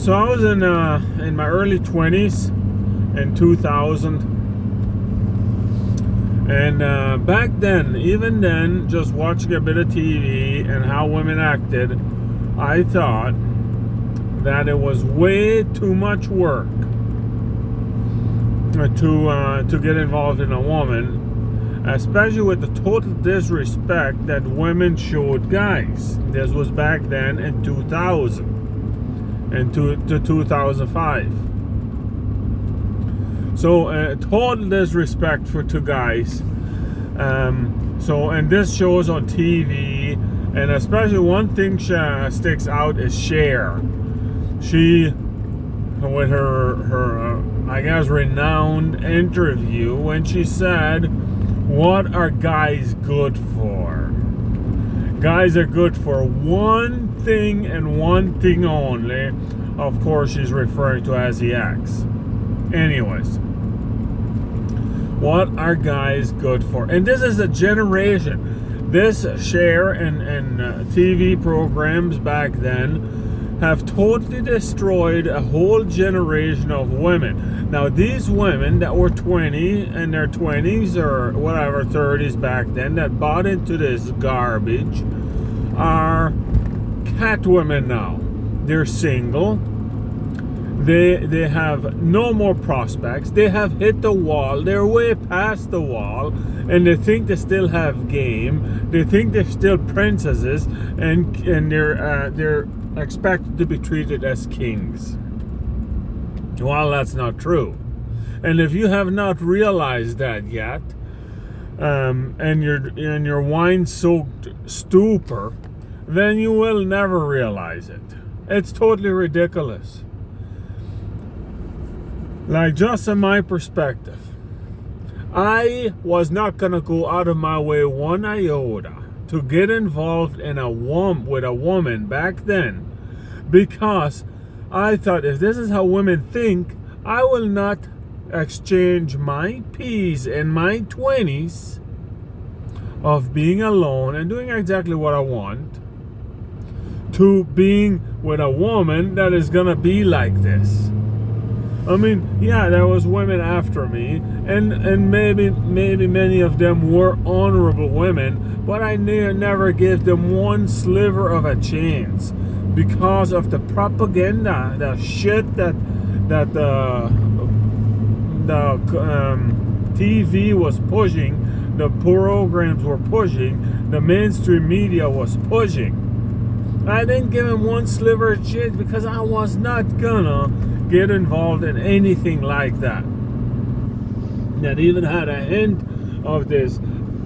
So I was in my early 20s in 2000, and back then, even then, just watching a bit of TV and how women acted, I thought that it was way too much work to get involved in a woman, especially with the total disrespect that women showed guys. This was back then in 2000 and to 2005. So total disrespect to guys. And this shows on TV, and especially one thing sticks out is Cher. She, with her I guess renowned interview, when she said, "What are guys good for? Guys are good for one thing and one thing only." Of course, she's referring to as the ex. Anyways, what are guys good for? And this is a generation. This Cher and TV programs back then have totally destroyed a whole generation of women. Now, these women that were 20 in their 20s or whatever, 30s back then, that bought into this garbage are cat women now. They're single. They have no more prospects. They have hit the wall. They're way past the wall, and they think they still have game. They think they're still princesses, and they're expected to be treated as kings. Well, that's not true. And if you have not realized that yet, and you're in your wine-soaked stupor, then you will never realize it. It's totally ridiculous. Like, just in my perspective, I was not gonna go out of my way one iota to get involved in with a woman back then, because I thought, if this is how women think, I will not exchange my peace in my 20s of being alone and doing exactly what I want to being with a woman that is gonna be like this. I mean, yeah, there was women after me, and maybe many of them were honorable women, but I never gave them one sliver of a chance because of the propaganda, the shit that the TV was pushing, the programs were pushing, the mainstream media was pushing. I didn't give them one sliver of chance because I was not gonna get involved in anything like that even had a hint of this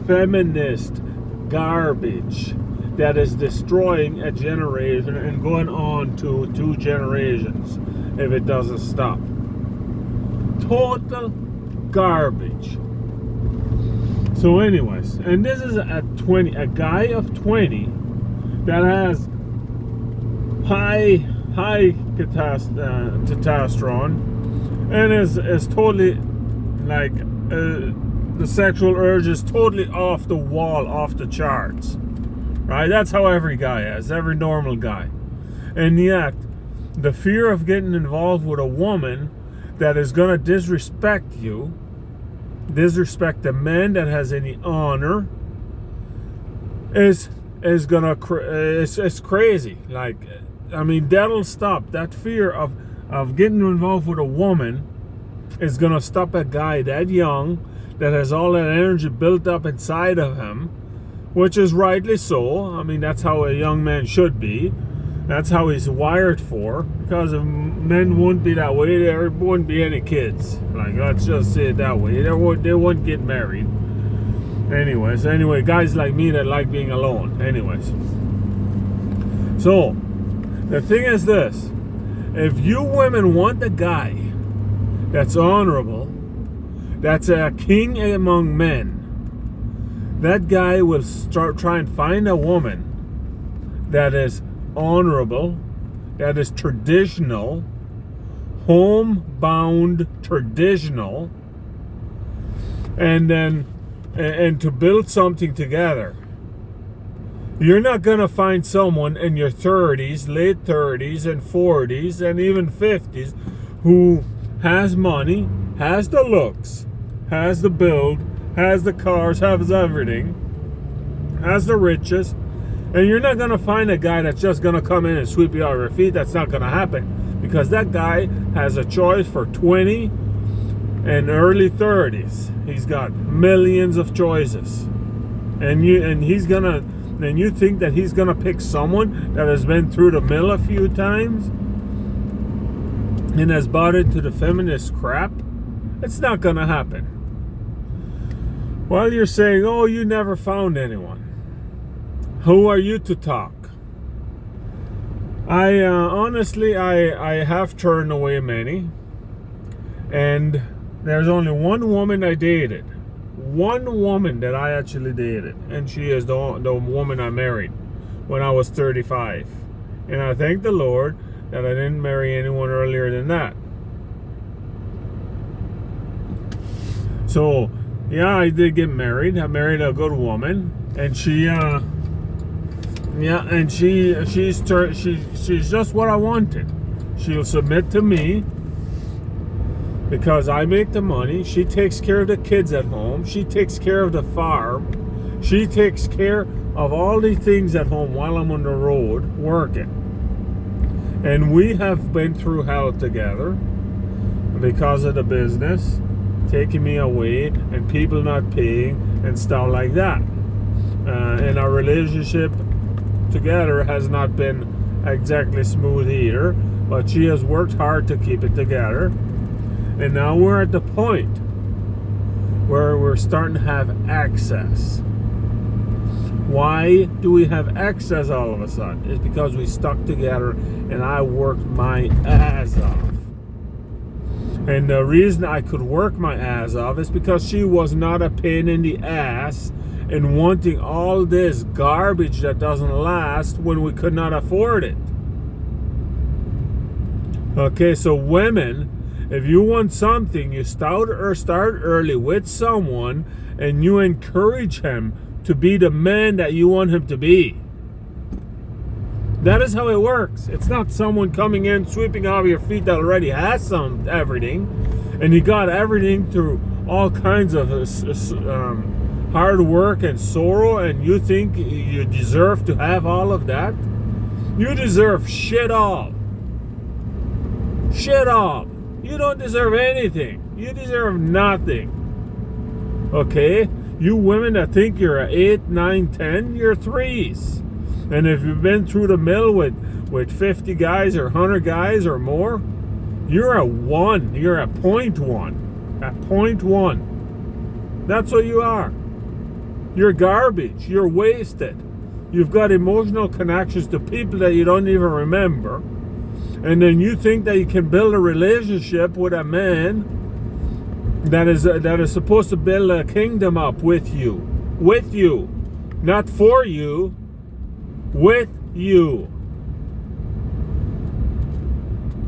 feminist garbage that is destroying a generation and going on to 2 generations if it doesn't stop. Total garbage. So anyways, and this is a guy of 20 that has high testosterone and is totally like the sexual urge is totally off the wall, off the charts, right? That's how every guy is, every normal guy. And yet the fear of getting involved with a woman that is gonna disrespect you, disrespect the man that has any honor, is gonna it's crazy. Like, I mean, that'll stop. That fear of getting involved with a woman is gonna stop a guy that young, that has all that energy built up inside of him, which is rightly so. I mean, that's how a young man should be. That's how he's wired for. Because if men wouldn't be that way, there wouldn't be any kids. Like, let's just say it that way. They wouldn't get married. Anyway, guys like me that like being alone. Anyways. So, the thing is this. If you women want a guy that's honorable, that's a king among men, that guy will try and find a woman that is honorable, that is traditional, homebound traditional, and to build something together. You're not going to find someone in your 30s, late 30s and 40s and even 50s who has money, has the looks, has the build, has the cars, has everything, has the riches. And you're not going to find a guy that's just going to come in and sweep you off your feet. That's not going to happen. Because that guy has a choice for 20 and early 30s. He's got millions of choices. And you think that he's gonna pick someone that has been through the mill a few times and has bought into the feminist crap? It's not gonna happen. While you're saying, oh, you never found anyone, who are you to talk? I honestly have turned away many, and there's only one woman I dated. One woman that I actually dated, and she is the woman I married when I was 35. And I thank the Lord that I didn't marry anyone earlier than that. So, yeah, I did get married. I married a good woman, and she's just what I wanted. She'll submit to me because I make the money. She takes care of the kids at home. She takes care of the farm. She takes care of all the things at home while I'm on the road working. And we have been through hell together because of the business taking me away and people not paying and stuff like that. And our relationship together has not been exactly smooth either, but she has worked hard to keep it together. And now we're at the point where we're starting to have access. Why do we have access all of a sudden? It's because we stuck together and I worked my ass off. And the reason I could work my ass off is because she was not a pain in the ass and wanting all this garbage that doesn't last when we could not afford it. Okay, so women, if you want something, you start early with someone and you encourage him to be the man that you want him to be. That is how it works. It's not someone coming in, sweeping off your feet that already has everything, and he got everything through all kinds of hard work and sorrow, and you think you deserve to have all of that? You deserve shit all. Shit all. You don't deserve anything. You deserve nothing. Okay? You women that think you're a 8, 9, 10, you're 3s. And if you've been through the mill with 50 guys or 100 guys or more, you're a 1. You're a 0.1. A 0.1. That's what you are. You're garbage. You're wasted. You've got emotional connections to people that you don't even remember. And then you think that you can build a relationship with a man that is supposed to build a kingdom up with you. With you. Not for you. With you.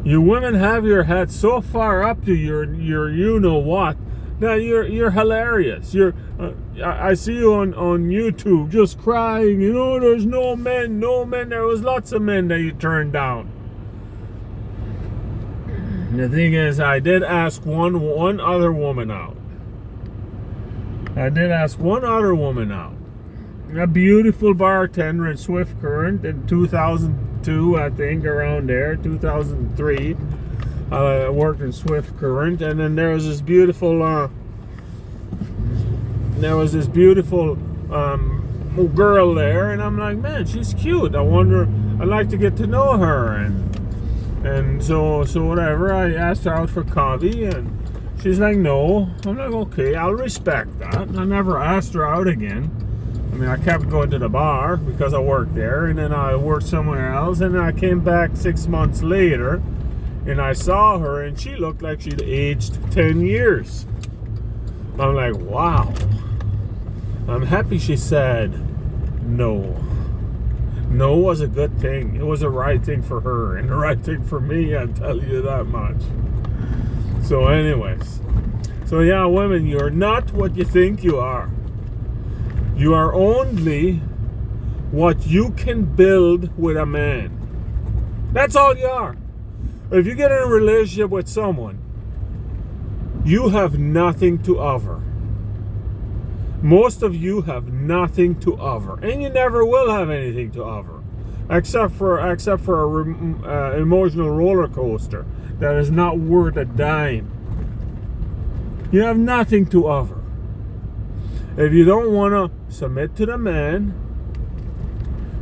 You women have your head so far up to your you know what that you're hilarious. I see you on YouTube just crying, there's no men. There was lots of men that you turned down. The thing is, I did ask one other woman out. A beautiful bartender in Swift Current in 2002, I think, around there, 2003. I worked in Swift Current, and then there was this beautiful girl there, and I'm like, man, she's cute. I'd like to get to know her, and so whatever. I asked her out for coffee, and she's like, no. I'm like, okay, I'll respect that. I never asked her out again. I mean, I kept going to the bar because I worked there, and then I worked somewhere else, and then I came back 6 months later, and I saw her, and she looked like she'd aged 10 years. I'm like, wow. I'm happy she said no. No was a good thing. It was the right thing for her and the right thing for me, I'll tell you that much. So anyways. So yeah, women, you're not what you think you are. You are only what you can build with a man. That's all you are. If you get in a relationship with someone, you have nothing to offer. Most of you have nothing to offer, and you never will have anything to offer, except for a emotional roller coaster that is not worth a dime. You have nothing to offer. If you don't want to submit to the man,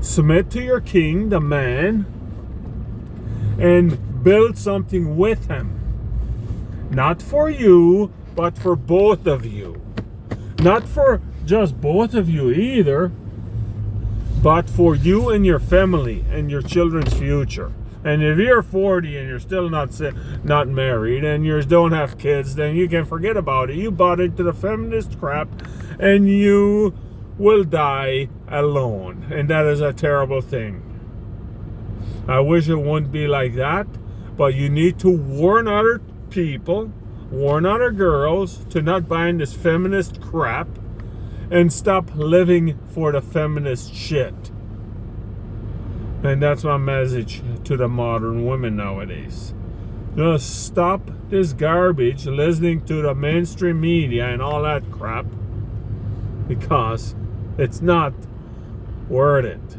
submit to your king, the man, and build something with him. Not for you, but for both of you. Not for just both of you either, but for you and your family and your children's future. And if you're 40 and you're still not married and you don't have kids, then you can forget about it. You bought into the feminist crap and you will die alone. And that is a terrible thing. I wish it wouldn't be like that, but you need to warn other people, warn other girls to not buy in this feminist crap and stop living for the feminist shit. And that's my message to the modern women nowadays. Just stop this garbage, listening to the mainstream media and all that crap, because it's not worth it.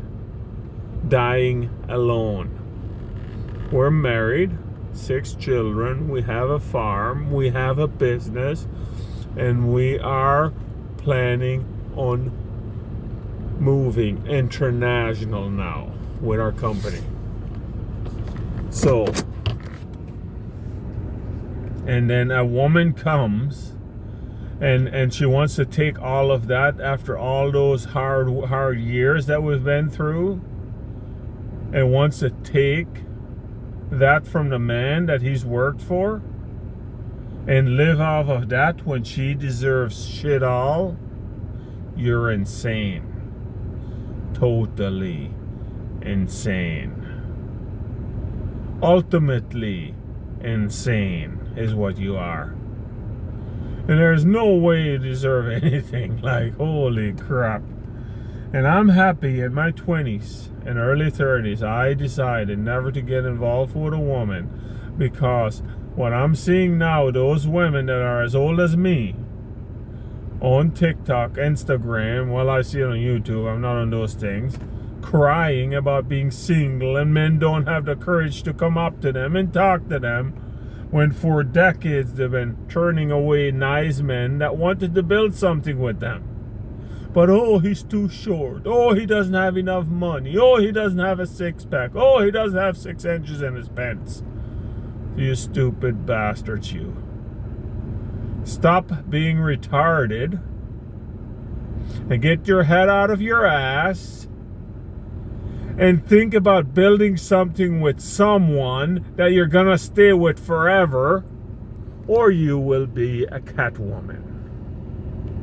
Dying alone. We're married, 6 children, we have a farm, we have a business, and we are planning on moving international now with our company. So, and then a woman comes and she wants to take all of that after all those hard years that we've been through, and wants to take that from the man that he's worked for and live off of that when she deserves shit all. You're insane. Totally insane. Ultimately insane is what you are. And there's no way you deserve anything. Like, holy crap. And I'm happy in my 20s and early 30s I decided never to get involved with a woman, because what I'm seeing now, those women that are as old as me on TikTok, Instagram, well, I see it on YouTube, I'm not on those things, crying about being single, and men don't have the courage to come up to them and talk to them, when for decades they've been turning away nice men that wanted to build something with them. But oh, he's too short. Oh, he doesn't have enough money. Oh, he doesn't have a 6-pack. Oh, he doesn't have 6 inches in his pants. You stupid bastards, you. Stop being retarded and get your head out of your ass and think about building something with someone that you're gonna stay with forever, or you will be a Catwoman.